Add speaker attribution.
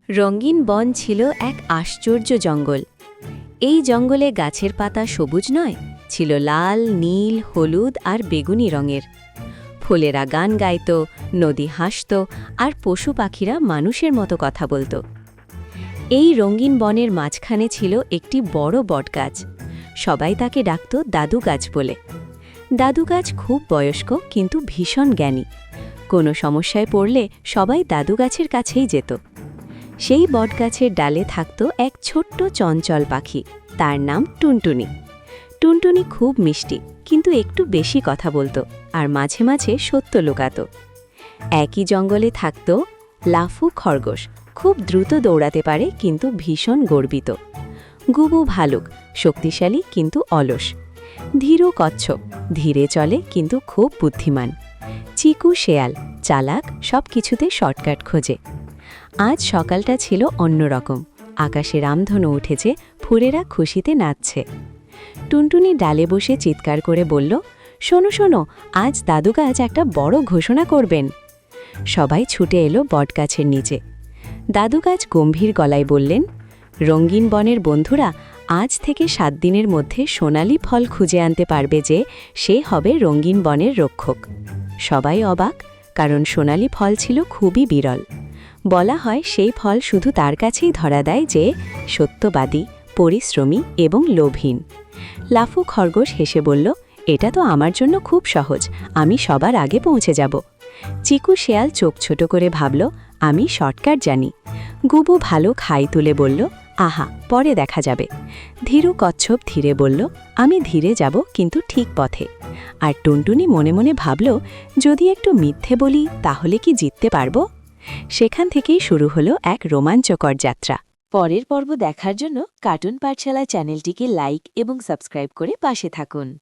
Speaker 1: রঙিন বন ছিল এক আশ্চর্য জঙ্গল। এই জঙ্গলে গাছের পাতা সবুজ নয়, ছিল লাল, নীল, হলুদ আর বেগুনি রঙের। ফুলেরা গান গাইত, নদী হাসত, আর পশু পাখিরা মানুষের মতো কথা বলত। এই রঙিন বনের মাঝখানে ছিল একটি বড় বটগাছ। সবাই তাকে ডাকত দাদু গাছ বলে। দাদু গাছ খুব বয়স্ক কিন্তু ভীষণ জ্ঞানী। কোনো সমস্যায় পড়লে সবাই দাদু গাছের কাছেই যেত। সেই বটগাছের ডালে থাকত এক ছোট্ট চঞ্চল পাখি, তার নাম টুনটুনি। টুনটুনি খুব মিষ্টি, কিন্তু একটু বেশি কথা বলতো আর মাঝে মাঝে সত্য লুকাত। একই জঙ্গলে থাকত লাফু খরগোশ, খুব দ্রুত দৌড়াতে পারে কিন্তু ভীষণ গর্বিত। গুবু ভালুক, শক্তিশালী কিন্তু অলস। ধীরু কচ্ছপ, ধীরে চলে কিন্তু খুব বুদ্ধিমান। চিকু শেয়াল, চালাক, সব কিছুতে শর্টকাট খোঁজে। আজ সকালটা ছিল অন্যরকম। আকাশে রামধনু উঠেছে, ফুলেরা খুশিতে নাচছে। টুনটুনি ডালে বসে চিৎকার করে বলল, শোনো শোনো, আজ দাদু গাছ একটা বড় ঘোষণা করবেন। সবাই ছুটে এলো বটগাছের নিচে। দাদু গাছ গম্ভীর গলায় বললেন, রঙিন বনের বন্ধুরা, আজ থেকে 7 দিনের মধ্যে সোনালি ফল খুঁজে আনতে পারবে যে সে হবে রঙিন বনের রক্ষক। সবাই অবাক, কারণ সোনালি ফল ছিল খুবই বিরল। বলা হয় সেই ফল শুধু তার কাছেই ধরা দেয় যে সত্যবাদী, পরিশ্রমী এবং লোভহীন। লাফু খরগোশ হেসে বলল, এটা তো আমার জন্য খুব সহজ, আমি সবার আগে পৌঁছে যাব। চিকু শেয়াল চোখ ছোট করে ভাবল, আমি শর্টকাট জানি। গুবু ভালুক হাই তুলে বলল, আহা, পরে দেখা যাবে। ধীরু কচ্ছপ ধীরে বলল, আমি ধীরে যাব কিন্তু ঠিক পথে। আর টুনটুনি মনে মনে ভাবল, যদি একটু মিথ্যে বলি তাহলে কি জিততে পারব? সেখান থেকেই শুরু হলো এক রোমাঞ্চকর যাত্রা। পরের পর্ব দেখার জন্য কার্টুন পাঠশালা চ্যানেলটিকে লাইক এবং সাবস্ক্রাইব করে পাশে থাকুন।